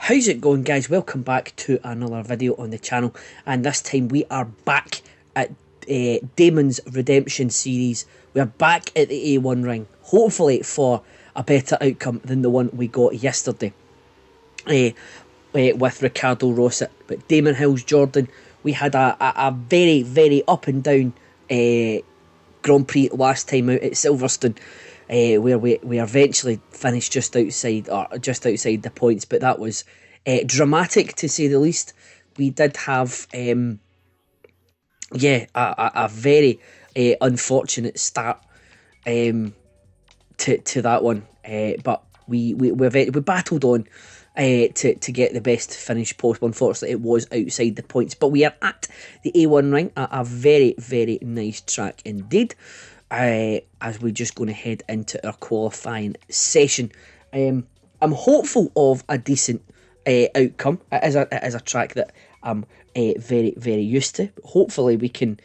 How's it going, guys? Welcome back to another video on the channel, and this time we are back at Damon's Redemption series. We are back at the A1 ring, hopefully for a better outcome than the one we got yesterday with Ricardo Rosset. But Damon Hill's Jordan, we had a very, very up and down Grand Prix last time out at Silverstone, where we eventually finished just outside the points, but that was dramatic to say the least. We did have a very unfortunate start to that one, but we battled on to get the best finish possible. Unfortunately, it was outside the points, but we are at the A1 ring, a very, very nice track indeed. As we're just going to head into our qualifying session. I'm hopeful of a decent outcome. It is a track that I'm very, very used to. Hopefully we can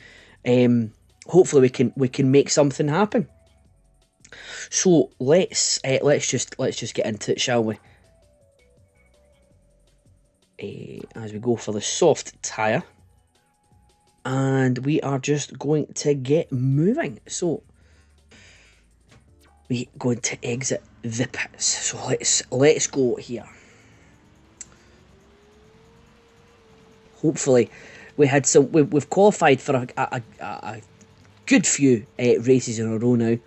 make something happen. So let's just get into it, shall we? As we go for the soft tyre. And we are just going to get moving. So we're going to exit the pits. So let's go here. Hopefully we've qualified for a good few races in a row now.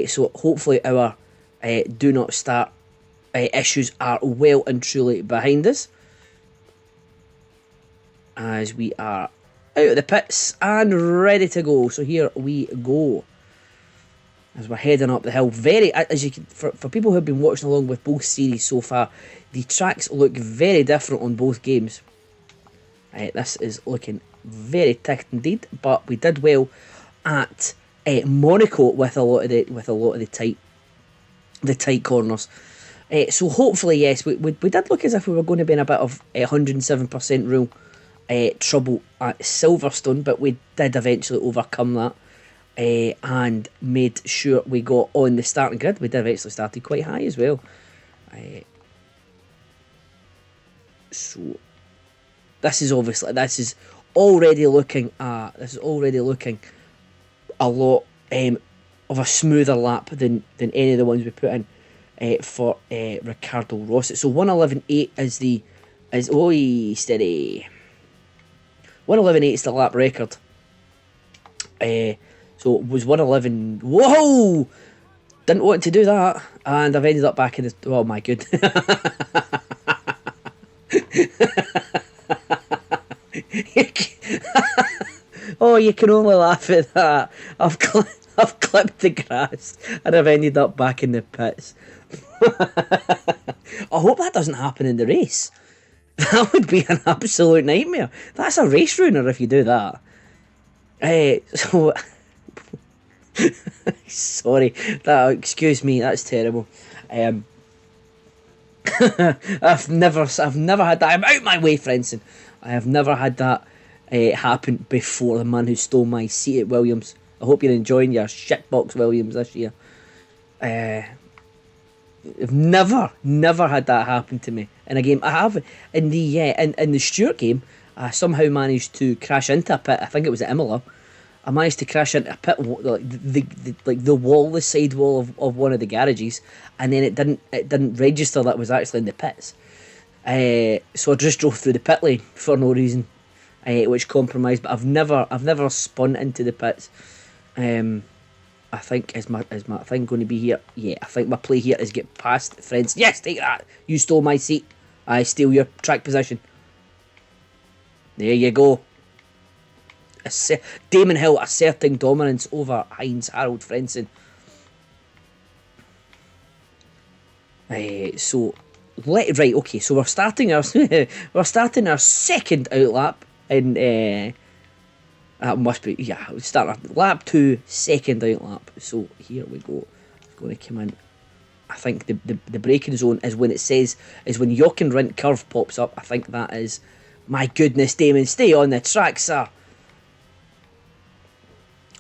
So hopefully our do not start issues are well and truly behind us, as we are out of the pits and ready to go. So here we go, as we're heading up the hill. As you can, for people who have been watching along with both series so far, the tracks look very different on both games. This is looking very tight indeed, but we did well at Monaco with a lot of the tight corners. So hopefully, yes, we did look as if we were going to be in a bit of 107% rule trouble at Silverstone, but we did eventually overcome that and made sure we got on the starting grid. We did eventually started quite high as well. So this is already looking a lot of a smoother lap than any of the ones we put in for Ricardo Rosset. So 1:11.8 is steady. 1:11.8 is the lap record. So it was 1:11. Whoa! Didn't want to do that, and I've ended up back in the. Oh my goodness! Oh, you can only laugh at that. I've clipped the grass, and I've ended up back in the pits. I hope that doesn't happen in the race. That would be an absolute nightmare. That's a race ruiner if you do that. So sorry. Excuse me. That's terrible. I've never had that. I'm out my way, Frenson. I have never had that happen before. The man who stole my seat at Williams. I hope you're enjoying your shitbox Williams this year. I've never had that happen to me in a game. I have in the Stewart game. I somehow managed to crash into a pit. I think it was at Imola. I managed to crash into a pit, like the side wall of one of the garages, and then it didn't register that it was actually in the pits. So I just drove through the pit lane for no reason, which compromised. But I've never spun into the pits. I think is my thing going to be here? Yeah, I think my play here is get past friends. Yes, take that. You stole my seat. I steal your track position. There you go. Damon Hill asserting dominance over Heinz Harald Frentzen. So we're starting our second outlap in that must be, yeah, we start lap 2, second outlap. So here we go. It's going to come in. I think the braking zone is when when Jochen Rindt curve pops up. I think that is, my goodness, Damon, stay on the track, sir.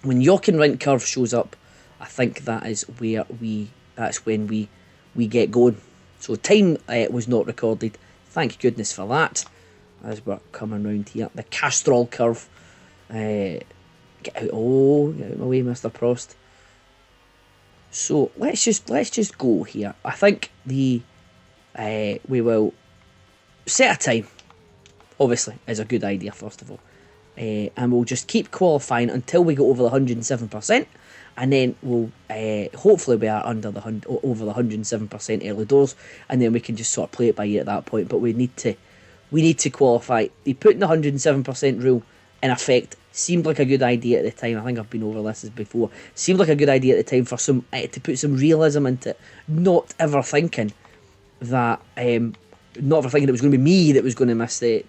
When Jochen Rindt curve shows up, I think that is when we get going. So time was not recorded. thank goodness for that. As we're coming round here, the Castrol curve. Get out! Oh, get out of my way, Mr. Prost. So let's just go here. I think we will set a time. Obviously, is a good idea first of all, and we'll just keep qualifying until we go over the 107%, and then we'll hopefully we are over the 107% early doors, and then we can just sort of play it by ear at that point. But we need to qualify. They put the 107% rule in effect. Seemed like a good idea at the time. I think I've been over this before. Seemed like a good idea at the time for some to put some realism into it. Not ever thinking that it was going to be me that was going to miss the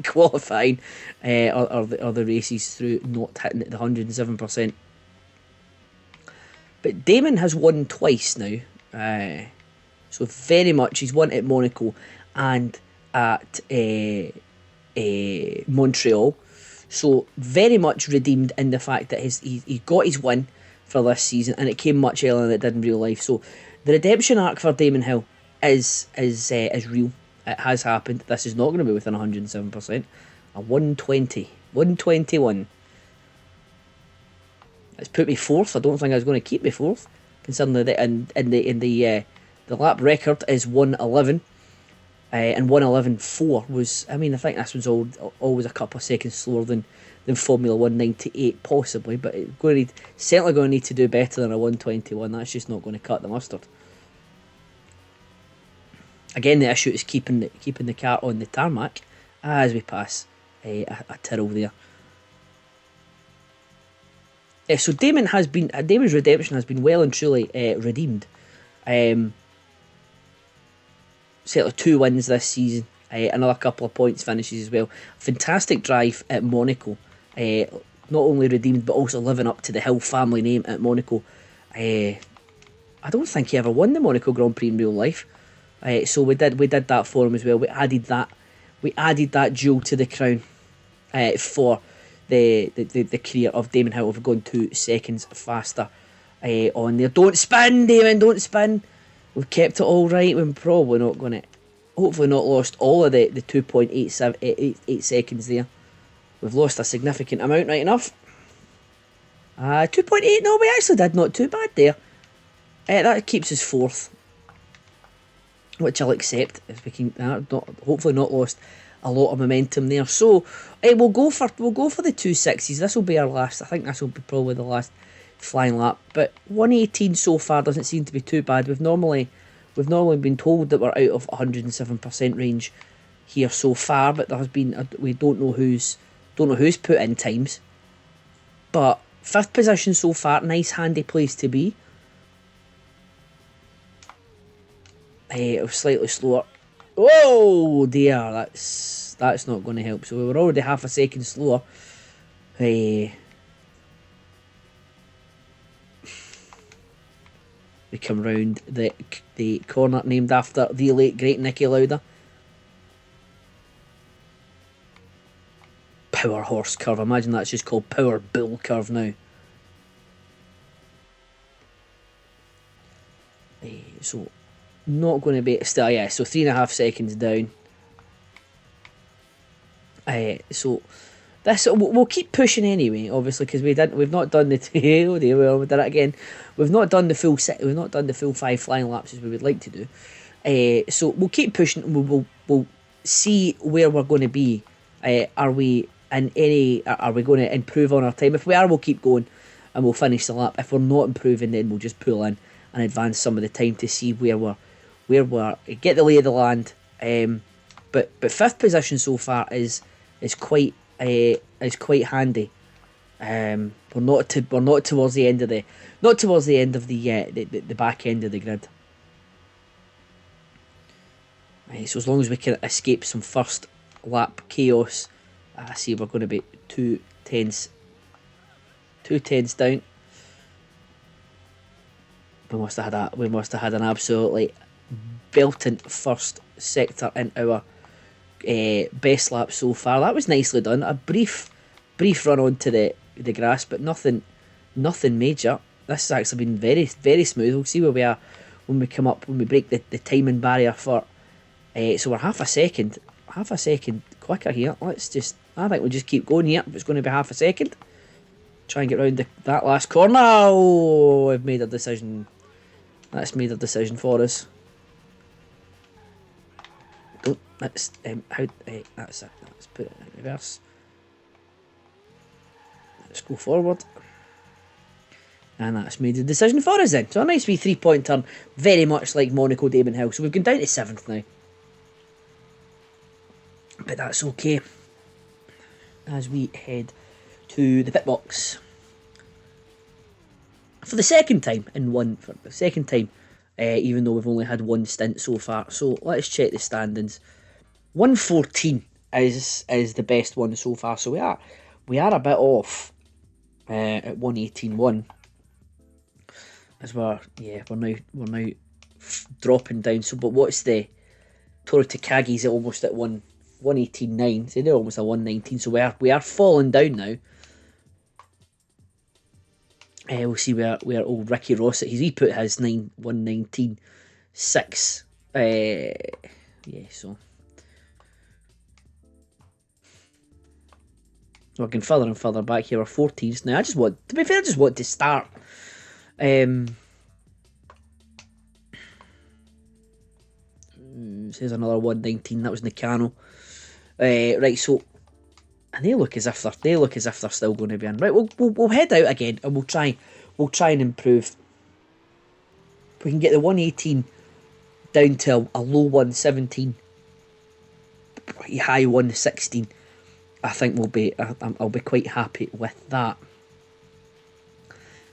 qualifying or the races through not hitting the 107%. But Damon has won twice now. So very much he's won at Monaco and at Montreal. So very much redeemed in the fact that he got his win for this season, and it came much earlier than it did in real life. So the redemption arc for Damon Hill is real. It has happened. This is not going to be within 107%. A 120, 121. It's put me fourth. I don't think I was going to keep me fourth, considering the lap record is 111. And 111.4 was, I think this was always a couple of seconds slower than Formula 198 possibly, but it's certainly going to need to do better than a 121. That's just not going to cut the mustard. Again, the issue is keeping the car on the tarmac as we pass a Tyrrell there. So Damon's redemption has been well and truly redeemed. Certainly 2 wins this season, another couple of points finishes as well. Fantastic drive at Monaco, not only redeemed but also living up to the Hill family name at Monaco. I don't think he ever won the Monaco Grand Prix in real life, so we did that for him as well. We added that jewel to the crown for the career of Damon Hill. We've gone 2 seconds faster on there. Don't spin, Damon, don't spin. We've kept it all right. We're probably not going to, hopefully not lost all of the 2.8 seconds there. We've lost a significant amount, right enough. 2.8, no, we actually did not too bad there. That keeps us fourth, which I'll accept, if we can hopefully not lost a lot of momentum there. So we'll go for the 260s. This will be our last. I think this will be probably the last flying lap, but 118 so far doesn't seem to be too bad. We've normally been told that we're out of 107% range here so far, but there has been we don't know who's put in times. But 5th position so far, nice handy place to be. It was slightly slower. Oh dear, that's not going to help. So we were already half a second slower. We come round the corner named after the late great Niki Lauda. Power horse curve. Imagine that's just called power bull curve now. So not going to be still. Yeah, so 3.5 seconds down. So this we'll keep pushing anyway, obviously, because we've not done the we did it again. We've not done the full 5 flying laps as we would like to do. So we'll keep pushing. We'll see where we're going to be. Are we going to improve on our time? If we are, we'll keep going and we'll finish the lap. If we're not improving, then we'll just pull in and advance some of the time to see where we're get the lay of the land. But 5th position so far is quite handy. We're not towards the end of the back end of the grid. So as long as we can escape some first lap chaos, I see we're going to be 2 tenths down. We must have had an absolutely belting first sector in our best lap so far. That was nicely done. A brief run onto the grass, but nothing major. This has actually been very, very smooth. We'll see where we are when we break the timing barrier for So we're half a second quicker here. I think we'll just keep going here. If it's going to be half a second, try and get round that last corner. Oh, I've made a decision. That's made a decision for us. Oh, that's that's it. Let's put it in reverse. Let's go forward. And that's made the decision for us then. So a nice wee 3-point turn, very much like Monaco, Damon Hill. So we've gone down to 7th now. But that's okay. As we head to the pit box. For the second time, even though we've only had one stint so far. So let's check the standings. 114 is the best one so far. So we are a bit off at 118.1. As we're now dropping down. So, but what's the Toro Takagi's almost at 118.9. So they're almost at 119. So we are falling down now. We'll see where old Ricky Ross at. He put his 119.6. So we're getting further and further back here. We're 14s now. I just want to start. Says another 119. That was Nakano. Right, so and they look as if they're still going to be in. Right, we'll head out again and we'll try and improve. If we can get the 118 down to a low 117, high 116, I think I'll be quite happy with that.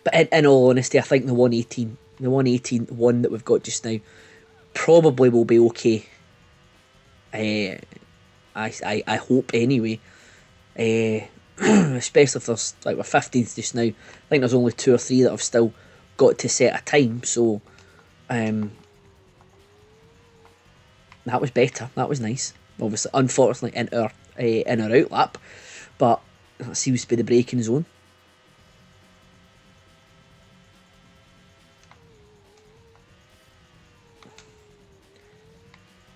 But in all honesty, I think the 118 that we've got just now probably will be okay. I hope anyway. Especially if there's we're 15th just now. I think there's only 2 or 3 that have still got to set a time. So that was better. That was nice. Obviously, unfortunately, in our out lap, but that seems to be the braking zone.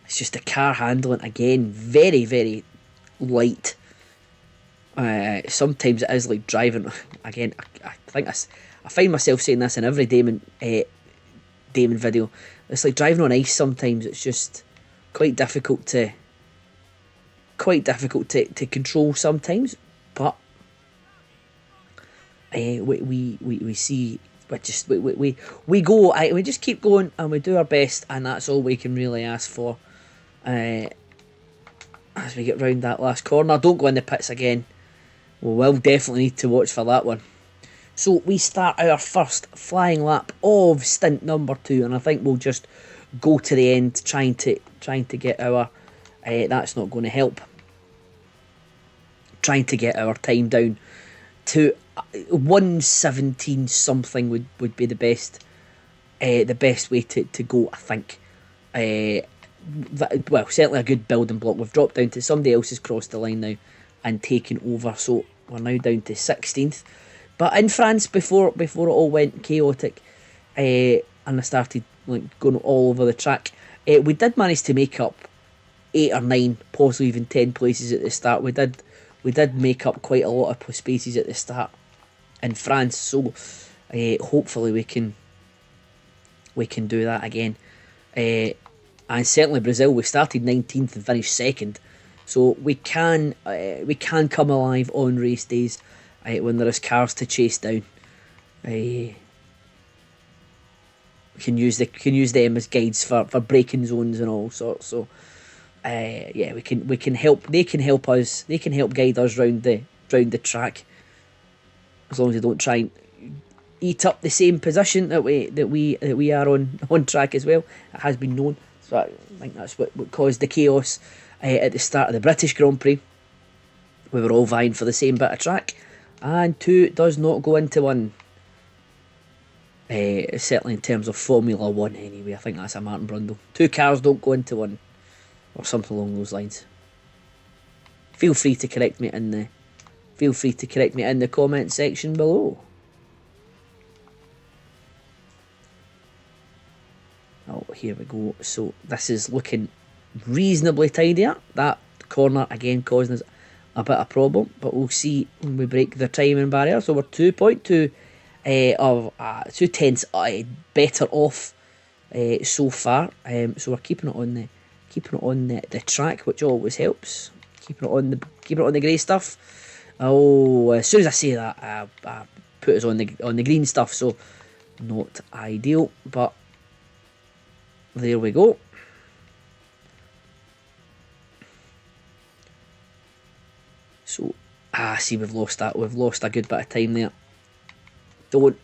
It's just the car handling again, very, very light. Sometimes it is like driving again. I think I find myself saying this in every Damon video. It's like driving on ice. Sometimes it's just quite difficult to control sometimes. But we see. We go. We just keep going and we do our best, and that's all we can really ask for. As we get round that last corner, don't go in the pits again. We will definitely need to watch for that one. So we start our first flying lap of stint number 2, and I think we'll just go to the end, trying to get our. That's not going to help. Trying to get our time down to 117 something would be the best way to go, I think. Certainly a good building block. We've dropped down to somebody else has crossed the line now and taken over, so we're now down to 16th. But in France, before it all went chaotic, and I started going all over the track, we did manage to make up 8 or 9, possibly even 10 places at the start. We did make up quite a lot of spaces at the start in France, so hopefully we can do that again. And certainly Brazil, we started 19th and finished 2nd, so we can come alive on race days when there is cars to chase down. We can use them as guides for braking zones and all sorts. So we can help. They can help us. They can help guide us round the track, as long as they don't try and eat up the same position that we are on track as well. It has been known. So I think that's what caused the chaos at the start of the British Grand Prix. We were all vying for the same bit of track, and 2 does not go into 1. Certainly in terms of Formula 1 anyway, I think that's a Martin Brundle. 2 cars don't go into 1, or something along those lines. Feel free to correct me in the comment section below. Oh, here we go. So this is looking reasonably tidy. That corner again causing us a bit of problem, but we'll see when we break the timing barrier. So we're 2.2 of 2/10 better off so far. So we're keeping it on the track, which always helps. Keeping it on the grey stuff. Oh, as soon as I say that, I put us on the green stuff. So not ideal, but there we go. So, see, we've lost that. We've lost a good bit of time there. Don't.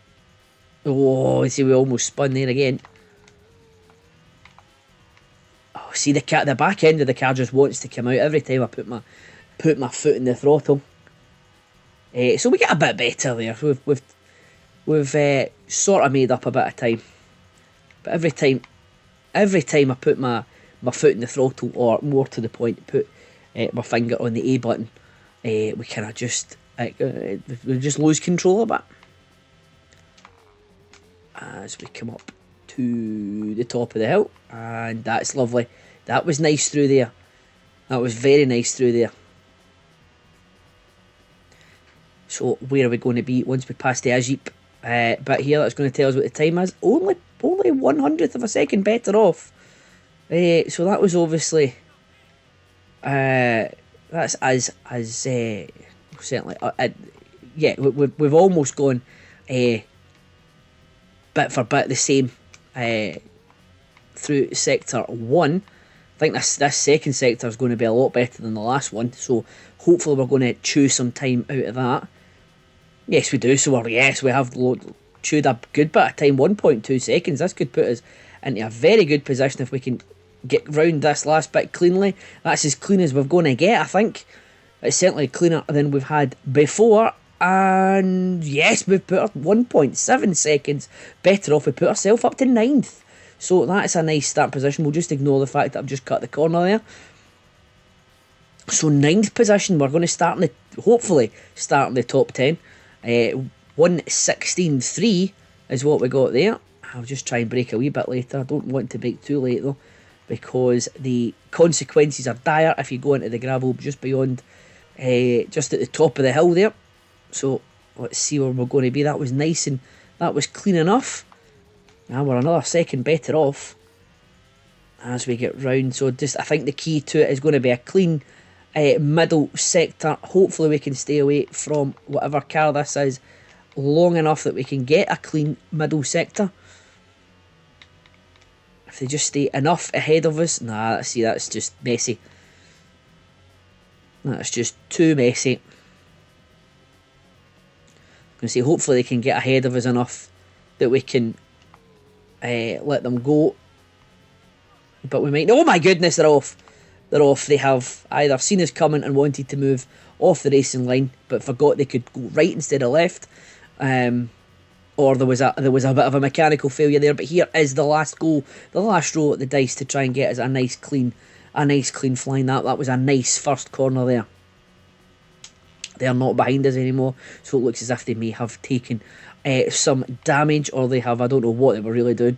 Oh, see, we almost spun there again. Oh, see, the back end of the car just wants to come out every time I put my foot in the throttle. So we get a bit better there. We've sort of made up a bit of time. But every time I put my foot in the throttle, or more to the point, put my finger on the A button, we kind of just lose control a bit as we come up to the top of the hill, and that's lovely. That was nice through there. That was very nice through there. So where are we going to be once we pass the Ajip bit here? That's going to tell us what the time is. Only 1/100th of a second better off. So that was obviously that's as certainly yeah, we've almost gone bit for bit the same through sector 1. I think this second sector is going to be a lot better than the last one, so hopefully we're going to chew some time out of that. Yes, we do. So we have chewed a good bit of time, 1.2 seconds. This could put us into a very good position if we can get round this last bit cleanly. That's as clean as we're going to get, I think. It's certainly cleaner than we've had before. And yes, we've put our 1.7 seconds better off. We put ourselves up to 9th. So that's a nice start position. We'll just ignore the fact that I've just cut the corner there. So 9th position, we're going to hopefully start in the top 10. 1:16.3 is what we got there. I'll just try and brake a wee bit later. I don't want to brake too late though, because the consequences are dire if you go into the gravel just beyond, just at the top of the hill there. So let's see where we're going to be. That was nice and that was clean enough. Now we're another second better off as we get round. So I think the key to it is going to be a clean middle sector. Hopefully we can stay away from whatever car this is long enough that we can get a clean middle sector. If they just stay enough ahead of us. Nah, see, that's just messy. That's just too messy. I'm going to say hopefully they can get ahead of us enough that we can let them go. But we might... Oh my goodness, they're off. They're off. They have either seen us coming and wanted to move off the racing line, but forgot they could go right instead of left, or there was a bit of a mechanical failure there. But here is the last goal, the last roll at the dice to try and get us a nice clean flying. That was a nice first corner there. They're not behind us anymore, so it looks as if they may have taken some damage, or they have, I don't know what they were really doing.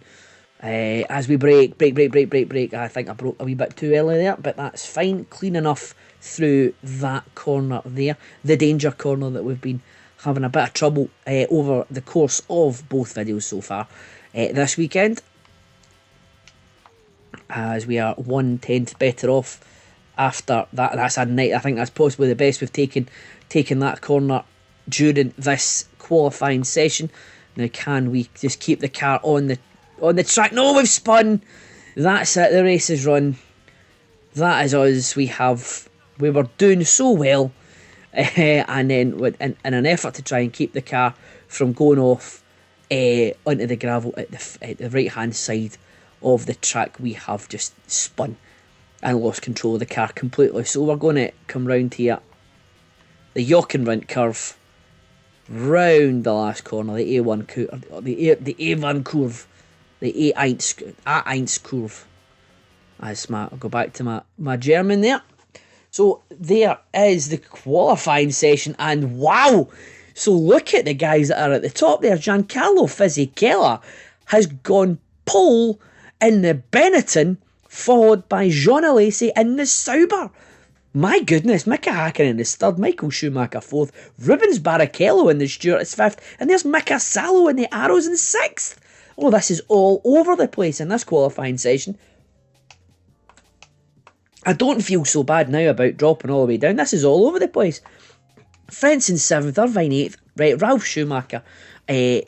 As we brake. I think I broke a wee bit too early there, but that's fine. Clean enough through that corner there. The danger corner that we've been having a bit of trouble over the course of both videos so far this weekend. As we are 1/10th better off after that. That's a night. I think that's possibly the best we've taken that corner during this qualifying session. Now, can we just keep the car on the track? No, we've spun. That's it. The race is run. That is us. We were doing so well, and then in an effort to try and keep the car from going off onto the gravel at the right hand side of the track, we have just spun and lost control of the car completely. So we're going to come round here, the Jochenrindt curve, round the last corner, the A1 curve, the A1 curve, the A1 curve. I'll go back to my German there. So there is the qualifying session, and wow! So look at the guys that are at the top there. Giancarlo Fisichella has gone pole in the Benetton followed by Jean Alesi in the Sauber. My goodness, Mika Hakkinen is third, Michael Schumacher fourth, Rubens Barrichello in the Stewart is fifth, and there's Mika Salo in the Arrows in sixth. Oh, this is all over the place in this qualifying session. I don't feel so bad now about dropping all the way down. This is all over the place. Frentzen 7th, Irvine 8th, right, Ralf Schumacher in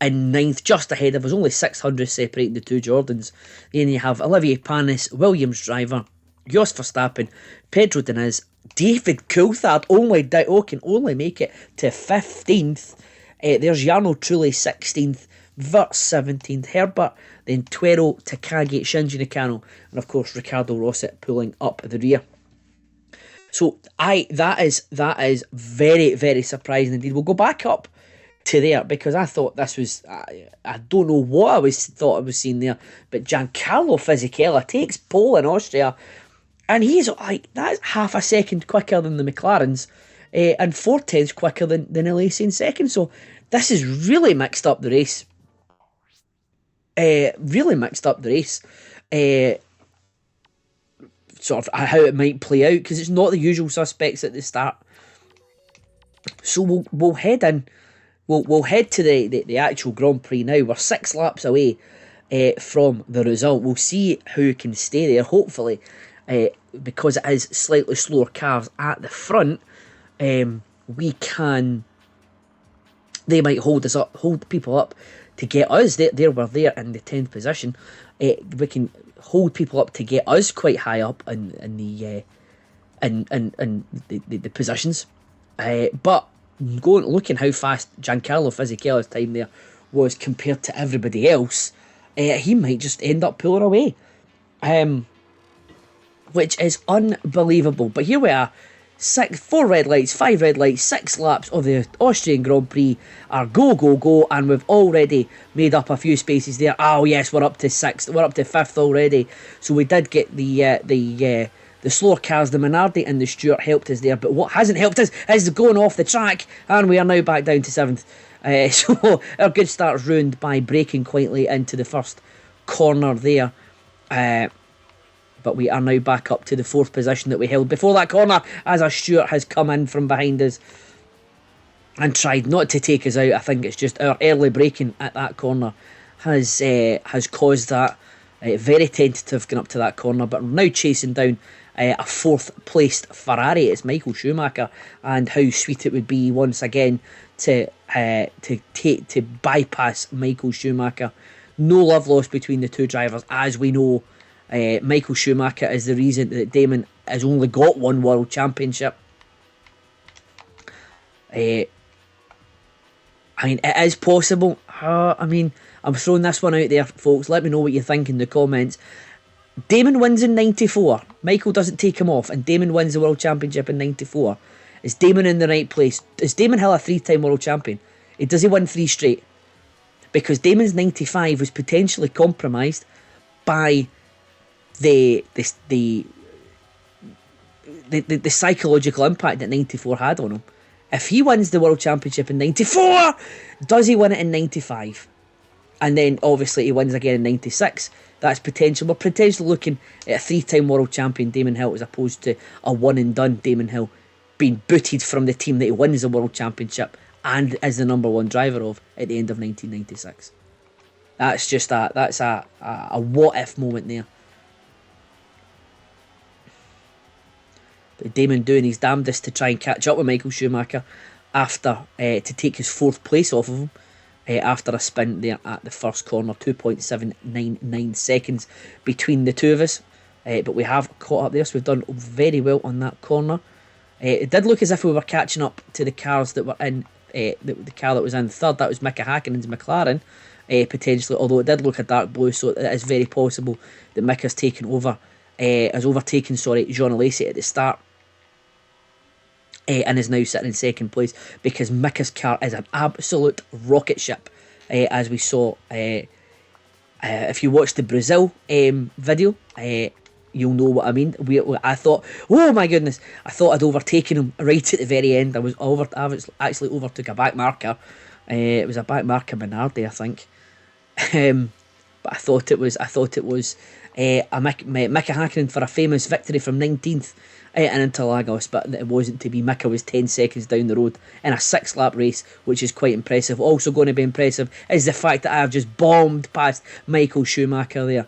9th, just ahead of us, only 600 separating the two Jordans. Then you have Olivier Panis, Williams driver, Jos Verstappen, Pedro Diniz, David Coulthard can only make it to 15th. There's Jarno Trulli 16th, Vert 17th, Herbert, then Tuero, Takagi, Shinji Nakano, and of course Ricardo Rosset pulling up the rear. So that is very, very surprising indeed. We'll go back up to there because I thought this was I don't know what I thought I was seeing there, but Giancarlo Fisichella takes pole in Austria, and he's like, that's half a second quicker than the McLarens, and 4/10 quicker than Alesi in second. So this has really mixed up the race. Sort of how it might play out, because it's not the usual suspects at the start. So we'll head in. We'll head to the actual Grand Prix now. We're 6 laps away from the result. We'll see who can stay there. Hopefully, because it is slightly slower cars at the front, we can. They might hold people up to get us. We're there in the 10th position. We can hold people up to get us quite high up in the positions. But looking how fast Giancarlo Fisichella's time there was compared to everybody else, he might just end up pulling away, which is unbelievable. But here we are, 4 red lights, 5 red lights, 6 laps of the Austrian Grand Prix are go, and we've already made up a few spaces there. Oh yes, we're up to 6th, we're up to 5th already. So we did get the slower cars, the Minardi and the Stewart helped us there, but what hasn't helped us is going off the track, and we are now back down to 7th. So our good start's ruined by braking quite late into the first corner there. But we are now back up to the 4th position that we held before that corner, as a Stewart has come in from behind us and tried not to take us out. I think it's just our early braking at that corner has caused that. Very tentative going up to that corner, but we're now chasing down a 4th placed Ferrari. It's Michael Schumacher, and how sweet it would be once again to bypass Michael Schumacher. No love lost between the two drivers, as we know. Michael Schumacher is the reason that Damon has only got one world championship. I mean, it is possible. I'm throwing this one out there, folks. Let me know what you think in the comments. Damon wins in 94. Michael doesn't take him off, and Damon wins the world championship in 94. Is Damon in the right place? Is Damon Hill a 3-time world champion? Does he win 3 straight? Because Damon's 95 was potentially compromised by the psychological impact that 94 had on him. If he wins the world championship in 94, does he win it in 95? And then obviously he wins again in 96. That's potential. We're potentially looking at a 3-time world champion Damon Hill, as opposed to a one and done Damon Hill being booted from the team that he wins the world championship and is the number 1 driver of at the end of 1996. That's just that's a what if moment there. But Damon doing his damnedest to try and catch up with Michael Schumacher after to take his 4th place off of him after a spin there at the first corner. 2.799 seconds between the two of us, but we have caught up there, so we've done very well on that corner. It did look as if we were catching up to the cars that were in the car that was in 3rd. That was Mika Hakkinen's McLaren, potentially, although it did look a dark blue, so it is very possible that Mika's overtaken Jean Alesi at the start, and is now sitting in 2nd place, because Mika's car is an absolute rocket ship, as we saw. If you watch the Brazil video, you'll know what I mean. I thought, oh my goodness, I thought I'd overtaken him right at the very end. I actually overtook a backmarker. It was a backmarker Minardi, I think. But I thought it was Mika Hakkinen for a famous victory from 19th in Interlagos, but it wasn't to be. Mika was 10 seconds down the road in a 6-lap race, which is quite impressive. Also going to be impressive is the fact that I have just bombed past Michael Schumacher there,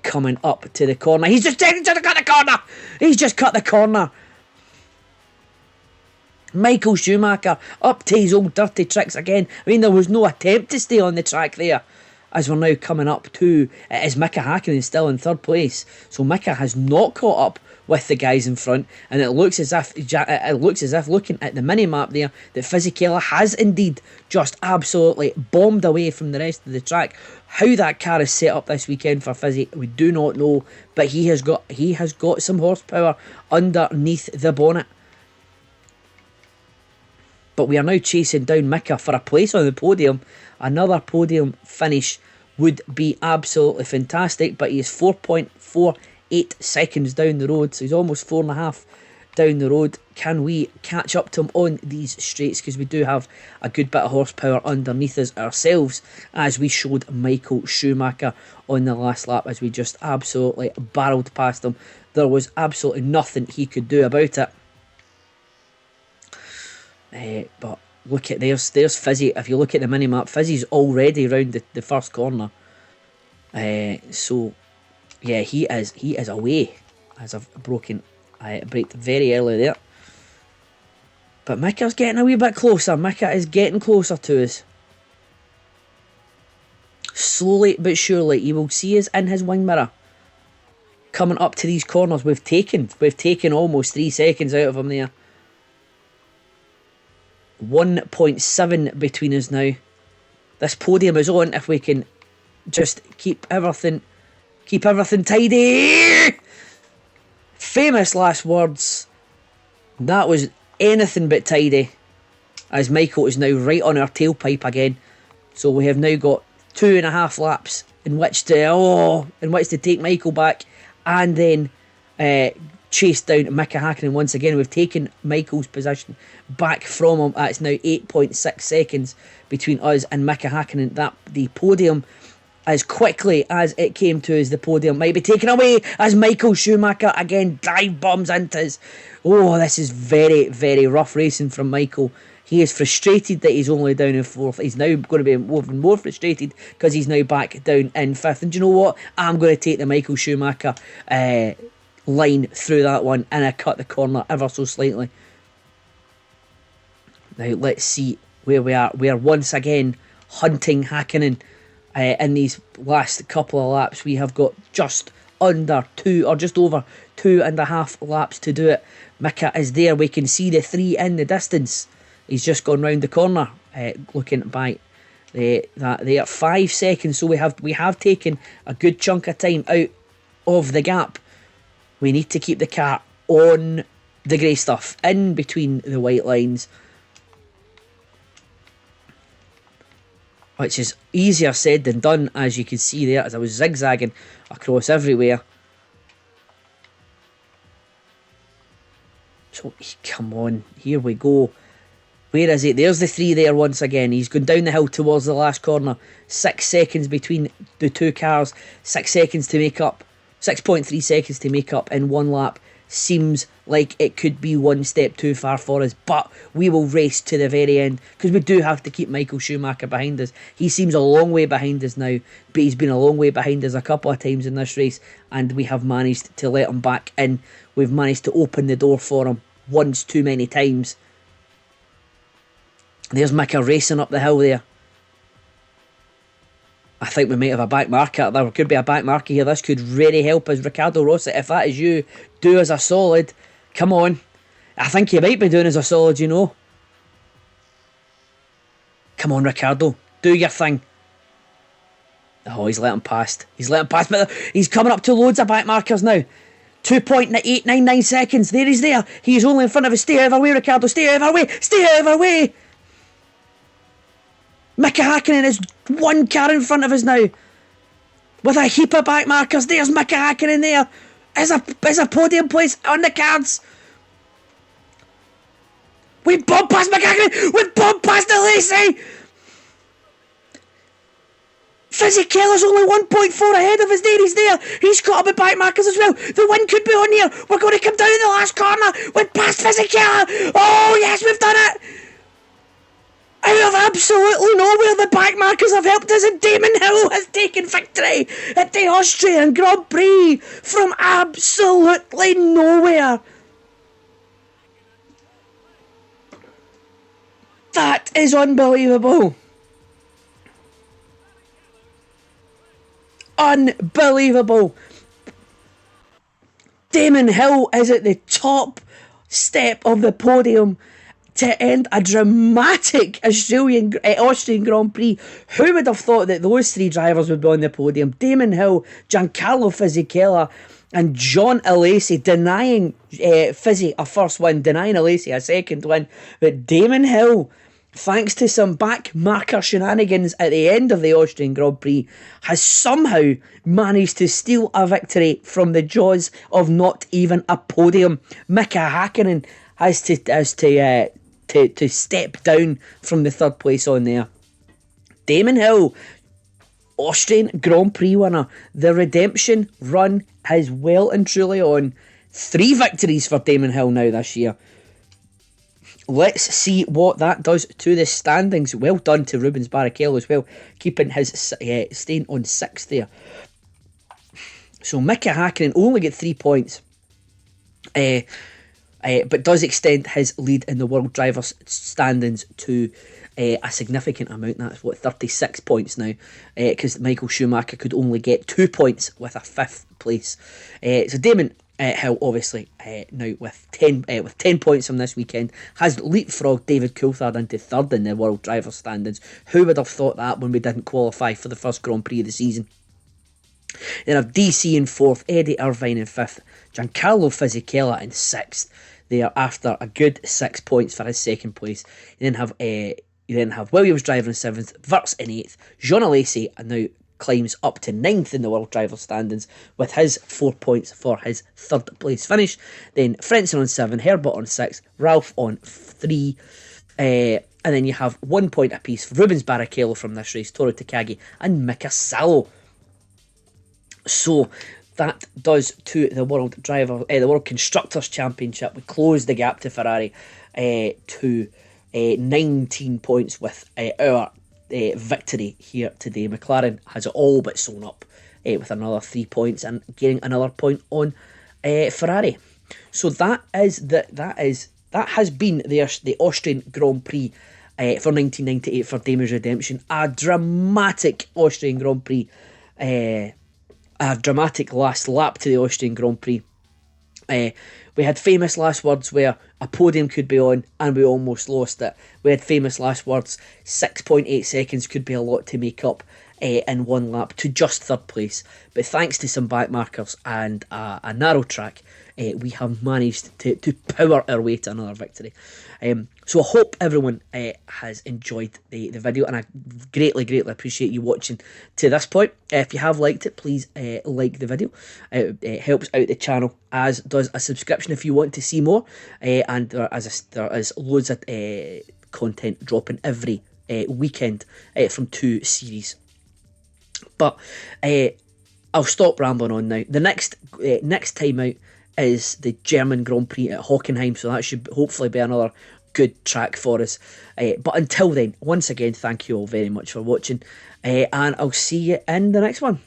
coming up to the corner. He's just cut the corner! He's just cut the corner! Michael Schumacher up to his old dirty tricks again. I mean, there was no attempt to stay on the track there. As we're now coming up to, it is Mika Hakkinen still in third place. So Mika has not caught up with the guys in front, and it looks as if looking at the mini map there that Fisichella has indeed just absolutely bombed away from the rest of the track. How that car is set up this weekend for Fizzy, we do not know, but he has got some horsepower underneath the bonnet. But we are now chasing down Mika for a place on the podium. Another podium finish would be absolutely fantastic, but he is 4.48 seconds down the road, so he's almost 4.5 down the road. Can we catch up to him on these straights? Because we do have a good bit of horsepower underneath us ourselves, as we showed Michael Schumacher on the last lap, as we just absolutely barreled past him. There was absolutely nothing he could do about it. But look at there's Fizzy. If you look at the mini map, Fizzy's already round the first corner. So yeah, he is away, as I've braked very early there. But Mika's getting a wee bit closer. Mika is getting closer to us. Slowly but surely, he will see us in his wing mirror. Coming up to these corners, we've taken almost 3 seconds out of him there. 1.7 between us now. This podium is on if we can just keep everything tidy. Famous last words. That was anything but tidy, as Michael is now right on our tailpipe again. So we have now got 2.5 laps in which to take Michael back, and then chase down Mika Hakkinen once again. We've taken Michael's position back from him. It's now 8.6 seconds between us and Mika Hakkinen. That the podium, as quickly as it came to us, the podium might be taken away as Michael Schumacher again dive bombs into us. Oh, this is very, very rough racing from Michael. He is frustrated that he's only down in 4th. He's now going to be even more frustrated because he's now back down in 5th. And do you know what? I'm going to take the Michael Schumacher line through that one, and I cut the corner ever so slightly. Now let's see where we are. We are once again hunting Hakkinen in these last couple of laps. We have got just under 2 or just over 2.5 laps to do it. Mika is there. We can see the 3 in the distance. He's just gone round the corner, looking by that there. 5 seconds. So we have taken a good chunk of time out of the gap. We need to keep the car on the grey stuff, in between the white lines, which is easier said than done, as you can see there, as I was zigzagging across everywhere. So, come on, here we go. Where is it? There's the 3 there once again. He's gone down the hill towards the last corner. 6 seconds between the 2 cars. 6 seconds to make up. 6.3 seconds to make up in 1 lap. Seems like it could be one step too far for us, but we will race to the very end, because we do have to keep Michael Schumacher behind us. He seems a long way behind us now, but he's been a long way behind us a couple of times in this race, and we have managed to let him back in. We've managed to open the door for him once too many times. There's Mika racing up the hill there. I think we might have a back marker. There could be a back marker here. This could really help us. Ricardo Rossi, if that is you, do us a solid. Come on. I think you might be doing us a solid, you know. Come on, Ricardo. Do your thing. Oh, he's let him past. But he's coming up to loads of back markers now. 2.899 seconds. There he's there. He's only in front of us. Stay out of our way, Ricardo. Stay out of our way. Stay out of our way. Mika Hakkinen is 1 car in front of us now, with a heap of back markers. There's Mika Hakkinen there. Is a podium place on the cards. We bump past Mika Hakkinen. We bump past the Lacey. Fisichella's only 1.4 ahead of us there. He's there. He's caught up with backmarkers as well. The win could be on here. We're going to come down in the last corner with past Fisichella. Oh, yes, we've done it. Out of absolutely nowhere, the backmarkers have helped us, and Damon Hill has taken victory at the Austrian Grand Prix from absolutely nowhere. That is unbelievable. Unbelievable. Damon Hill is at the top step of the podium to end a dramatic Austrian Grand Prix. Who would have thought that those three drivers would be on the podium? Damon Hill, Giancarlo Fisichella and John Alesi, denying Fizzy a first win, denying Alesi a second win. But Damon Hill, thanks to some back marker shenanigans at the end of the Austrian Grand Prix, has somehow managed to steal a victory from the jaws of not even a podium. Mika Hakkinen has to step down from the third place on there. Damon Hill, Austrian Grand Prix winner. The redemption run is well and truly on. 3 victories for Damon Hill now this year. Let's see what that does to the standings. Well done to Rubens Barrichello as well, keeping his staying on 6th there. So Mika Hakkinen only get 3 points, but does extend his lead in the World Drivers' standings to a significant amount. That's 36 points now, because Michael Schumacher could only get 2 points with a 5th place. So Damon Hill, obviously, now with 10 points from this weekend, has leapfrogged David Coulthard into 3rd in the World Drivers' standings. Who would have thought that when we didn't qualify for the first Grand Prix of the season? Then have DC in 4th, Eddie Irvine in 5th, Giancarlo Fisichella in 6th. They are after a good 6 points for his 2nd place. You then have Williams driving in 7th, Wirtz in 8th, Jean Alesi now climbs up to 9th in the World Driver standings with his 4 points for his 3rd place finish. Then Frentzen on 7, Herbert on 6, Ralph on 3, and then you have 1 point apiece for Rubens Barrichello from this race, Toru Takagi and Mika Salo. So that does to the World Constructors Championship. We close the gap to Ferrari to 19 points with our victory here today. McLaren has it all but sewn up with another 3 points and getting another point on Ferrari. So that has been the Austrian Grand Prix for 1998 for Damon's redemption. A dramatic Austrian Grand Prix. A dramatic last lap to the Austrian Grand Prix. We had famous last words where a podium could be on and we almost lost it. We had famous last words, 6.8 seconds could be a lot to make up in one lap to just 3rd place. But thanks to some back markers and a narrow track, we have managed to power our way to another victory. So I hope everyone has enjoyed the video, and I greatly appreciate you watching to this point. If you have liked it, please like the video. It helps out the channel, as does a subscription if you want to see more. And there is loads of content dropping every weekend from 2 series. But I'll stop rambling on now. The next time out is the German Grand Prix at Hockenheim, so that should hopefully be another good track for us. But until then, once again, thank you all very much for watching, and I'll see you in the next one.